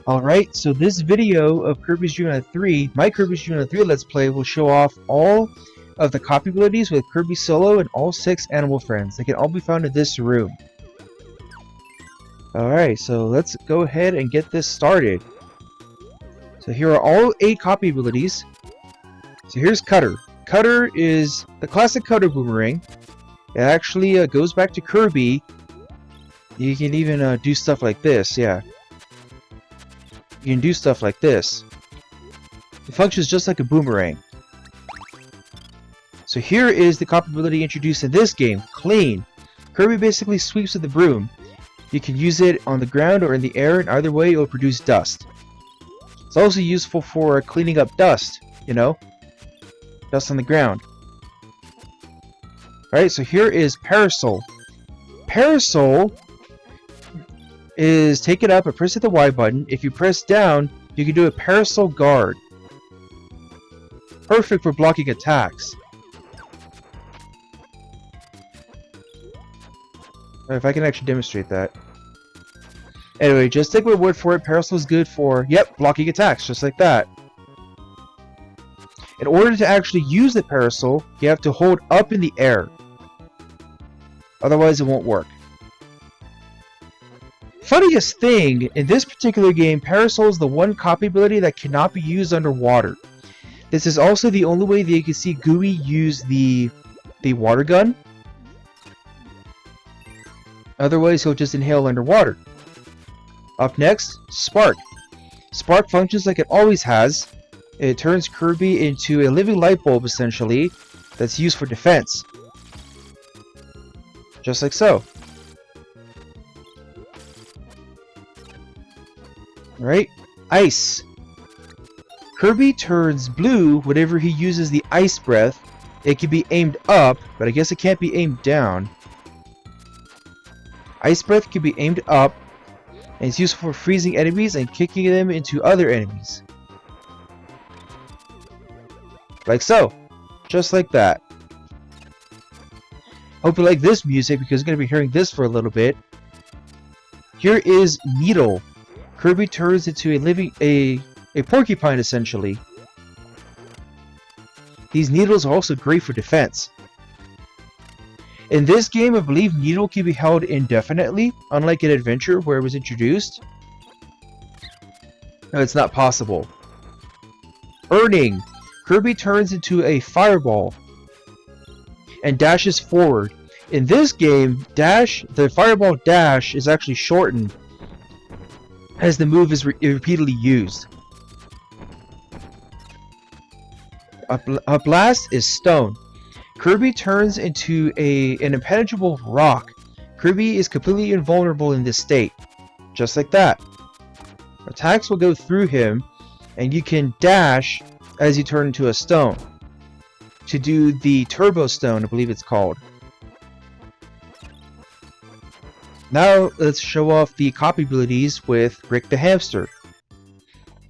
Alright, so this video of Kirby's Dream Land 3, my Kirby's Dream Land 3 Let's Play will show off all of the copy abilities with Kirby Solo and all 6 animal friends. They can all be found in this room. Alright, so let's go ahead and get this started. So here are all 8 copy abilities. So here's Cutter. Cutter is the classic Cutter boomerang. It actually goes back to Kirby. You can even do stuff like this, yeah. You can do stuff like this. It functions just like a boomerang. So here is the copy ability introduced in this game, Clean. Kirby basically sweeps with the broom. You can use it on the ground or in the air, and either way it will produce dust. It's also useful for cleaning up dust, you know? Dust on the ground. Alright, so here is Parasol. Parasol is take it up and press hit the Y button. If you press down, you can do a Parasol Guard. Perfect for blocking attacks. If I can actually demonstrate that. Anyway, just take my word for it, Parasol is good for, yep, blocking attacks, just like that. In order to actually use the Parasol, you have to hold up in the air. Otherwise, it won't work. Funniest thing, in this particular game, Parasol is the one copy ability that cannot be used underwater. This is also the only way that you can see Gooey use the water gun. Otherwise, he'll just inhale underwater. Up next, Spark. Spark functions like it always has. It turns Kirby into a living light bulb, essentially, that's used for defense. Just like so. Right? Ice. Kirby turns blue whenever he uses the Ice Breath. It can be aimed up, but I guess it can't be aimed down. Ice Breath can be aimed up, and it's useful for freezing enemies and kicking them into other enemies. Like so. Just like that. Hope you like this music because you're going to be hearing this for a little bit. Here is Needle. Kirby turns into a porcupine, essentially. These needles are also great for defense. In this game, I believe Needle can be held indefinitely, unlike in Adventure where it was introduced. No, it's not possible. Earning. Kirby turns into a fireball and dashes forward. In this game, the fireball dash is actually shortened as the move is repeatedly used. A blast is stone. Kirby turns into an impenetrable rock. Kirby is completely invulnerable in this state. Just like that. Attacks will go through him, and you can dash as you turn into a stone. To do the Turbo Stone, I believe it's called. Now let's show off the copy abilities with Rick the Hamster.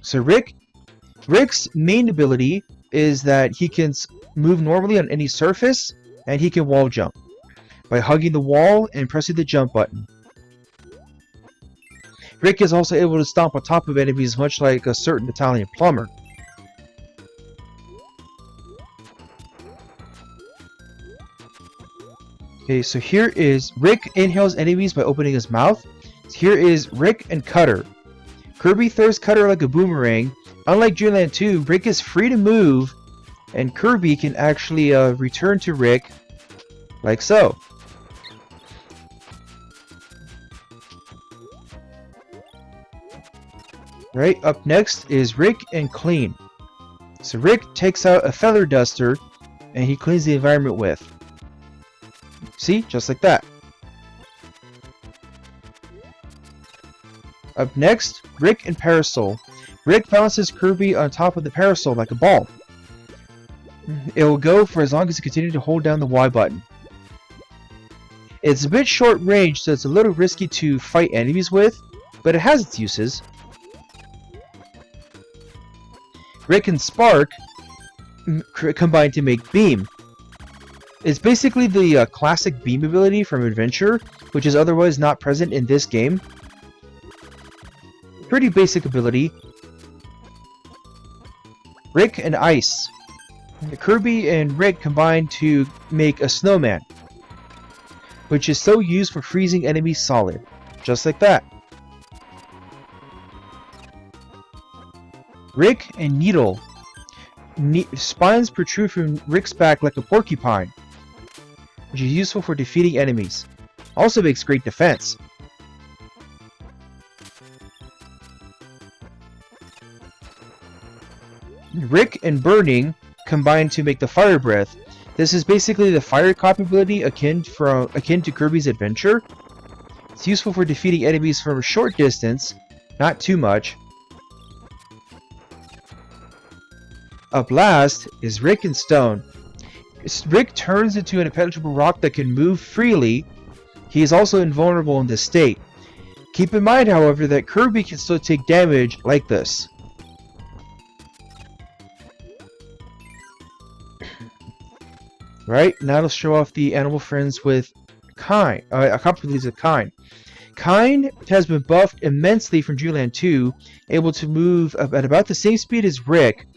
So Rick's main ability is that he can move normally on any surface, and he can wall jump by hugging the wall and pressing the jump button. Rick is also able to stomp on top of enemies, much like a certain Italian plumber. Okay, so here is Rick inhales enemies by opening his mouth. So here is Rick and Cutter. Kirby throws Cutter like a boomerang. Unlike Dreamland 2, Rick is free to move, and Kirby can actually return to Rick like so. Right, up next is Rick and Clean. So Rick takes out a feather duster, and he cleans the environment with. See? Just like that. Up next, Rick and Parasol. Rick balances Kirby on top of the Parasol like a ball. It will go for as long as you continue to hold down the Y button. It's a bit short range, so it's a little risky to fight enemies with, but it has its uses. Rick and Spark combine to make Beam. It's basically the classic beam ability from Adventure, which is otherwise not present in this game. Pretty basic ability. Rick and Ice. Kirby and Rick combine to make a snowman, which is so used for freezing enemies solid. Just like that. Rick and Needle. Spines protrude from Rick's back like a porcupine, which is useful for defeating enemies. Also makes great defense. Rick and Burning combine to make the Fire Breath. This is basically the fire copy ability akin to Kirby's Adventure. It's useful for defeating enemies from a short distance, not too much. Up last is Rick and Stone. Rick turns into an impenetrable rock that can move freely. He is also invulnerable in this state. Keep in mind, however, that Kirby can still take damage like this. Right, now to show off the animal friends with Kind. Accompaniments of Kind. Kind has been buffed immensely from Dreamland 2, able to move at about the same speed as Rick,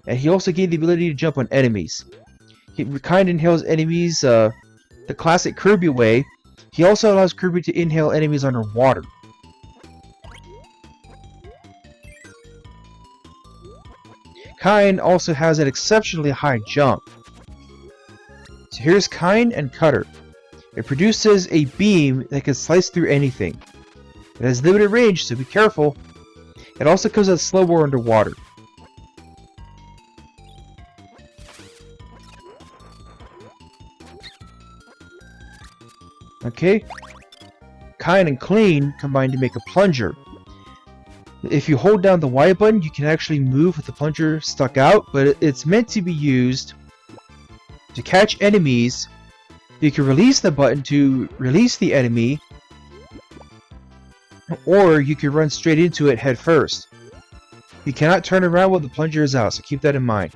and he also gained the ability to jump on enemies. Kind inhales enemies the classic Kirby way. He also allows Kirby to inhale enemies underwater. Kind also has an exceptionally high jump. So here's Kind and Cutter. It produces a beam that can slice through anything. It has limited range, so be careful. It also comes out slower underwater. Okay. Kind and Clean combine to make a plunger. If you hold down the Y button, you can actually move with the plunger stuck out, but it's meant to be used to catch enemies. You can release the button to release the enemy, or you can run straight into it head first. You cannot turn around while the plunger is out, so keep that in mind.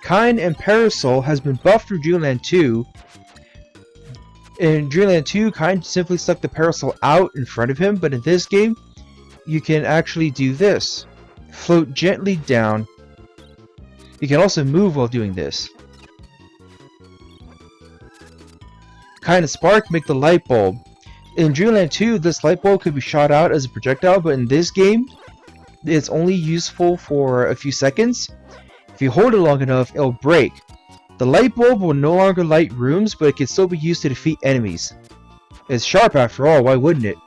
Kind and Parasol has been buffed through Dreamland 2. In Dreamland 2, Kind simply stuck the parasol out in front of him, but in this game, you can actually do this. Float gently down. You can also move while doing this. Kind and Spark make the light bulb. In Dreamland 2, this light bulb could be shot out as a projectile, but in this game, it's only useful for a few seconds. If you hold it long enough, it'll break. The light bulb will no longer light rooms, but it can still be used to defeat enemies. It's sharp after all, why wouldn't it?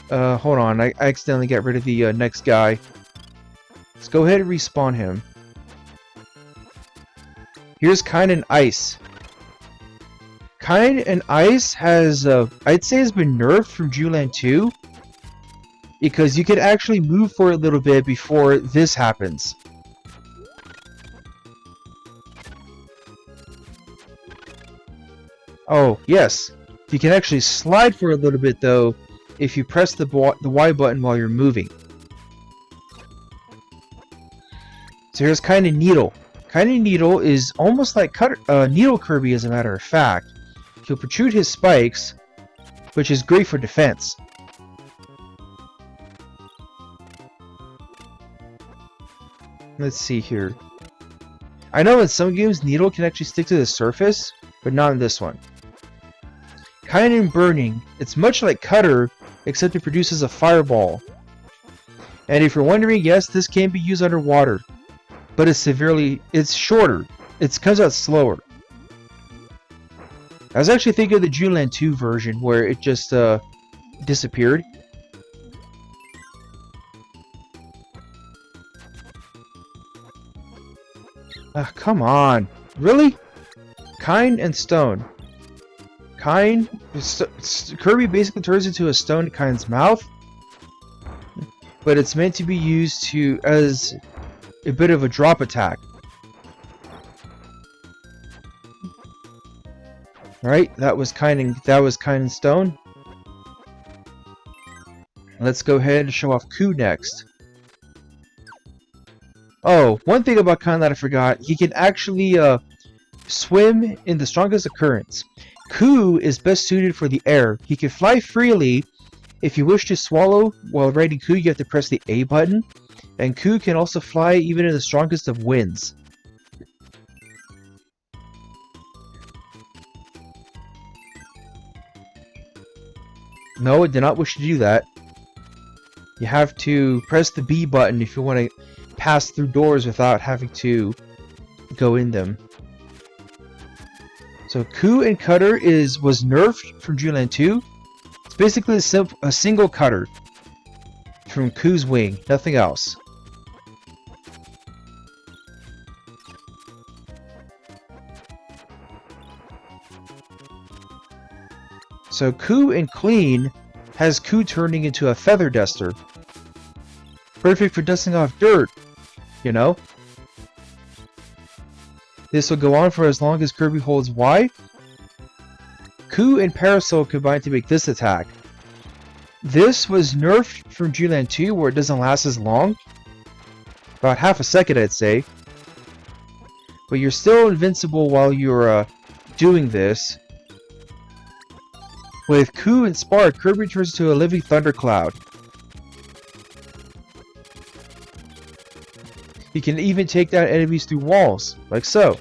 Hold on, I accidentally got rid of the next guy. Let's go ahead and respawn him. Here's Kind and Ice. Kind and Ice has, I'd say has been nerfed from Dreamland 2. Because you can actually move for a little bit before this happens. Oh, yes. You can actually slide for a little bit though if you press the Y button while you're moving. So here's Kind of Needle. Kind of Needle is almost like Needle Kirby as a matter of fact. He'll protrude his spikes, which is great for defense. Let's see here. I know in some games Needle can actually stick to the surface, but not in this one. Kind and Burning. It's much like Cutter, except it produces a fireball. And if you're wondering, yes, this can be used underwater. But it's shorter. It comes out slower. I was actually thinking of the Dreamland 2 version where it just disappeared. Come on. Really? Kind and Stone. Kirby basically turns into a stone in Kind's mouth. But it's meant to be used as a bit of a drop attack. Right? That was Kind and Stone. Let's go ahead and show off Ku next. Oh, one thing about Khan that I forgot, he can actually swim in the strongest of currents. Ku is best suited for the air. He can fly freely. If you wish to swallow while riding Ku, you have to press the A button. And Ku can also fly even in the strongest of winds. No, I did not wish to do that. You have to press the B button if you want to pass through doors without having to go in them. So Ku and Cutter was nerfed from Dreamland 2. It's basically a single cutter from Ku's wing, nothing else. So Ku and Clean has Ku turning into a feather duster. Perfect for dusting off dirt, you know? This will go on for as long as Kirby holds Y. Ku and Parasol combine to make this attack. This was nerfed from Dreamland 2 where it doesn't last as long. About half a second, I'd say. But you're still invincible while you're doing this. With Ku and Spark, Kirby turns into a living thundercloud. He can even take down enemies through walls, like so.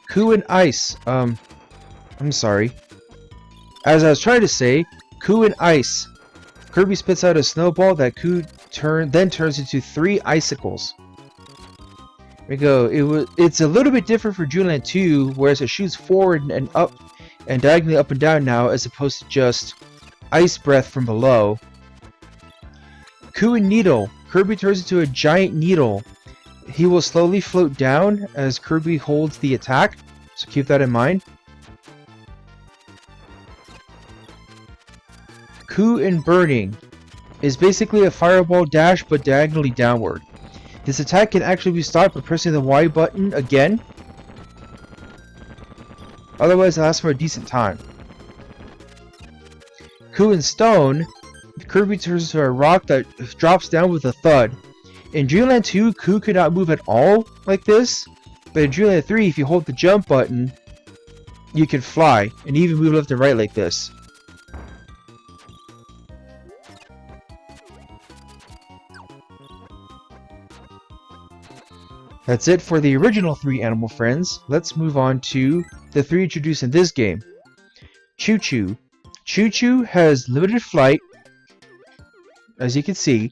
Ku and Ice, I'm sorry. As I was trying to say, Ku and Ice. Kirby spits out a snowball that Ku then turns into 3 icicles. There we go. It's a little bit different for Dreamland 2, whereas it shoots forward and up and diagonally up and down now, as opposed to just ice breath from below. Ku and Needle. Kirby turns into a giant needle. He will slowly float down as Kirby holds the attack, so keep that in mind. Ku and Burning is basically a fireball dash but diagonally downward. This attack can actually be stopped by pressing the Y button again. Otherwise it lasts for a decent time. Ku and Stone. Kirby turns into a rock that drops down with a thud. In Dreamland 2, Ku could not move at all like this, but in Dreamland 3, if you hold the jump button, you can fly, and even move left and right like this. That's it for the original 3 animal friends. Let's move on to the 3 introduced in this game. Choo Choo. Choo Choo has limited flight. As you can see,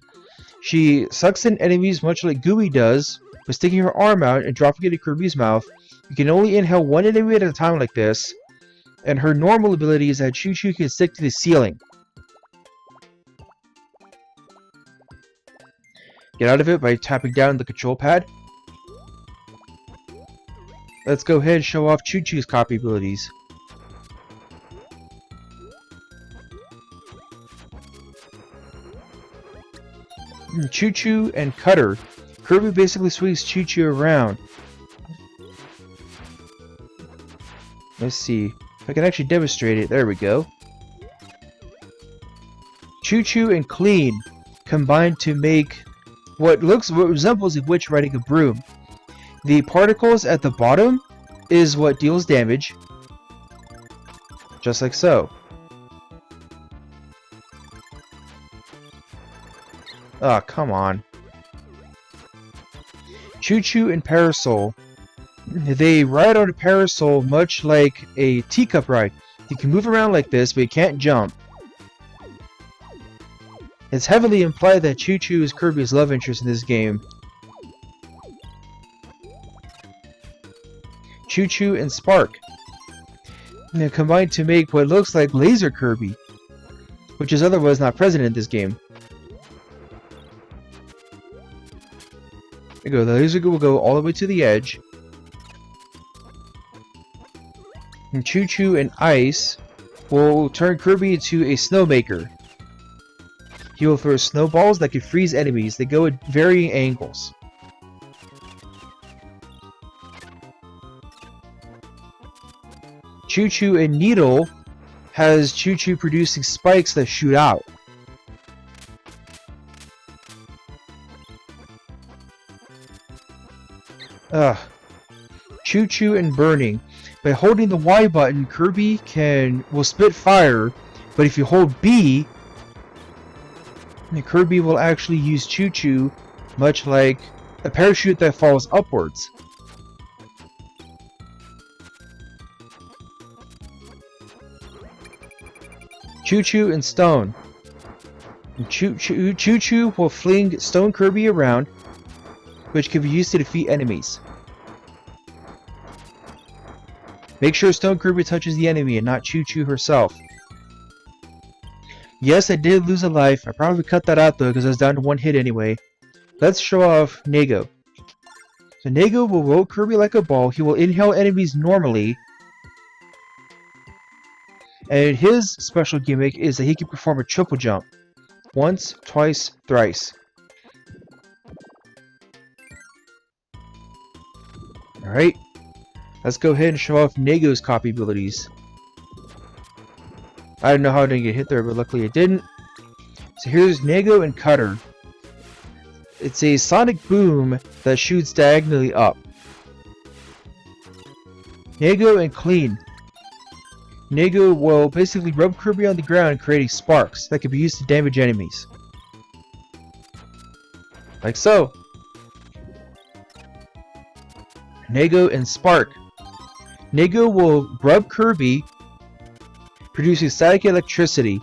she sucks in enemies much like Gooey does, by sticking her arm out and dropping it in Kirby's mouth. You can only inhale one enemy at a time like this, and her normal ability is that Choo Choo can stick to the ceiling. Get out of it by tapping down the control pad. Let's go ahead and show off Choo Choo's copy abilities. Choo Choo and Cutter. Kirby basically swings Choo Choo around. Let's see if I can actually demonstrate it. There we go. Choo Choo and Clean combine to make what resembles a witch riding a broom. The particles at the bottom is what deals damage, just like so. Ah, oh, come on. Choo Choo and Parasol. They ride on a parasol much like a teacup ride. You can move around like this, but you can't jump. It's heavily implied that Choo Choo is Kirby's love interest in this game. Choo Choo and Spark. They combine to make what looks like Laser Kirby, which is otherwise not present in this game. There you go. The laser will go all the way to the edge. And Choo Choo and Ice will turn Kirby into a snowmaker. He will throw snowballs that can freeze enemies. They go at varying angles. Choo Choo and Needle has Choo Choo producing spikes that shoot out. Ugh. Choo Choo and Burning. By holding the Y button, Kirby will spit fire, but if you hold B, Kirby will actually use Choo Choo, much like a parachute that falls upwards. Choo Choo and Stone. Choo Choo will fling Stone Kirby around, which can be used to defeat enemies. Make sure Stone Kirby touches the enemy and not Choo Choo herself. Yes, I did lose a life. I probably cut that out though because I was down to one hit anyway. Let's show off Nago. So Nago will roll Kirby like a ball. He will inhale enemies normally. And his special gimmick is that he can perform a triple jump. Once, twice, thrice. Alright. Let's go ahead and show off Nago's copy abilities. I don't know how I didn't get hit there, but luckily it didn't. So here's Nago and Cutter. It's a sonic boom that shoots diagonally up. Nago and Clean. Nago will basically rub Kirby on the ground, creating sparks that can be used to damage enemies. Like so. Nago and Spark. Nago will rub Kirby, producing static electricity.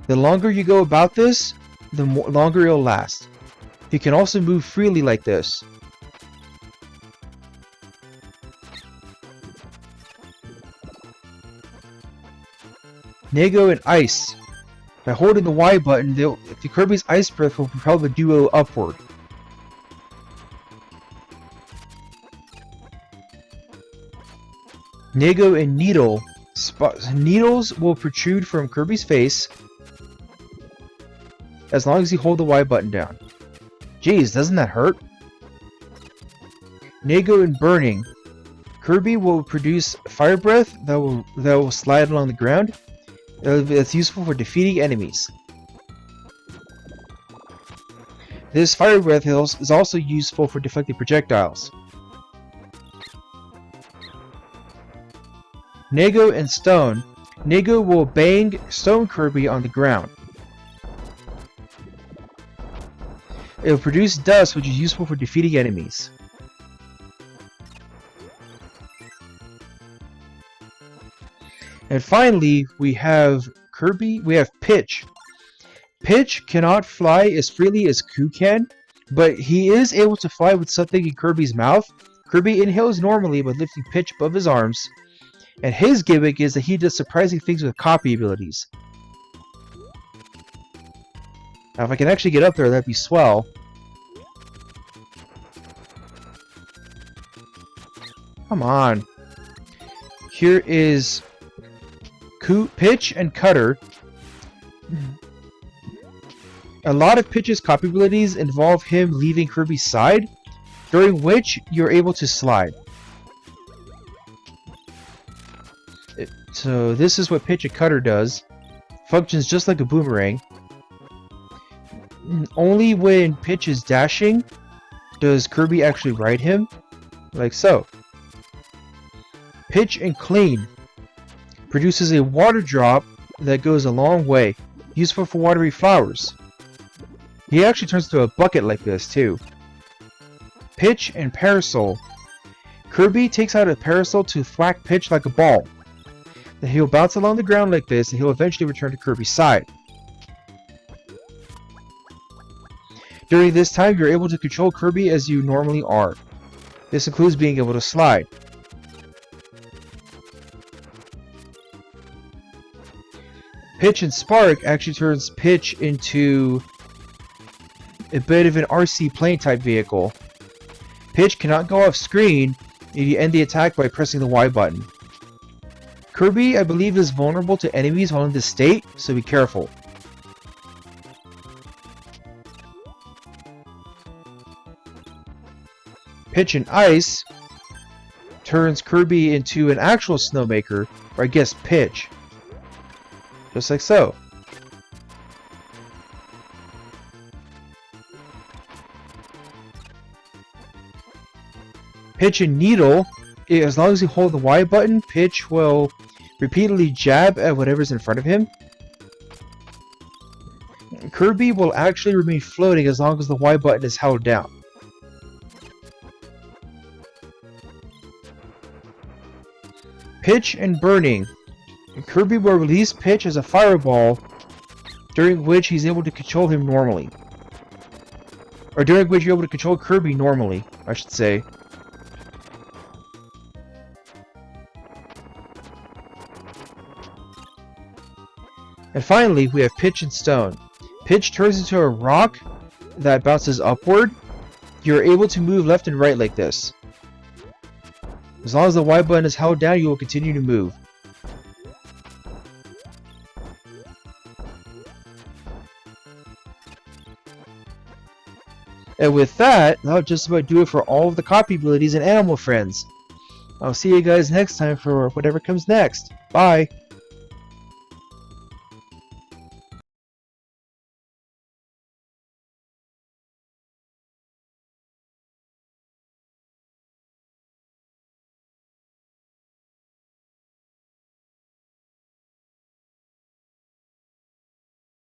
The longer you go about this, the longer it'll last. You can also move freely like this. Nago and Ice. By holding the Y button, the Kirby's Ice Breath will propel the duo upward. Nago and Needle. Needles will protrude from Kirby's face as long as you hold the Y button down. Jeez, doesn't that hurt? Nago and Burning. Kirby will produce fire breath that will slide along the ground. It's useful for defeating enemies. This fire breath is also useful for deflecting projectiles. Nago and Stone. Nago will bang Stone Kirby on the ground. It will produce dust, which is useful for defeating enemies. And finally, we have Pitch. Pitch cannot fly as freely as Ku can, but he is able to fly with something in Kirby's mouth. Kirby inhales normally by lifting Pitch above his arms, and his gimmick is that he does surprising things with copy abilities. Now if I can actually get up there, that'd be swell. Come on. Here is Pitch and Cutter. A lot of Pitch's copy abilities involve him leaving Kirby's side, during which you're able to slide. So this is what Pitch and Cutter does. Functions just like a boomerang. Only when Pitch is dashing does Kirby actually ride him, like so. Pitch and Clean produces a water drop that goes a long way, useful for watering flowers. He actually turns into a bucket like this too. Pitch and Parasol. Kirby takes out a parasol to thwack Pitch like a ball. Then he'll bounce along the ground like this, and he'll eventually return to Kirby's side. During this time, you're able to control Kirby as you normally are. This includes being able to slide. Pitch and Spark actually turns Pitch into a bit of an RC plane type vehicle. Pitch cannot go off screen, and you end the attack by pressing the Y button. Kirby, I believe, is vulnerable to enemies while in this state, so be careful. Pitch and Ice turns Kirby into an actual snowmaker, or I guess Pitch. Just like so. Pitch and Needle, as long as you hold the Y button, Pitch will repeatedly jab at whatever's in front of him. Kirby will actually remain floating as long as the Y button is held down. Pitch and Burning. Kirby will release Pitch as a fireball, during which he's able to control him normally. Or during which you're able to control Kirby normally, I should say. And finally, we have Pitch and Stone. Pitch turns into a rock that bounces upward. You're able to move left and right like this. As long as the Y button is held down, you will continue to move. And with that, that'll just about do it for all of the copy abilities in Animal Friends. I'll see you guys next time for whatever comes next. Bye!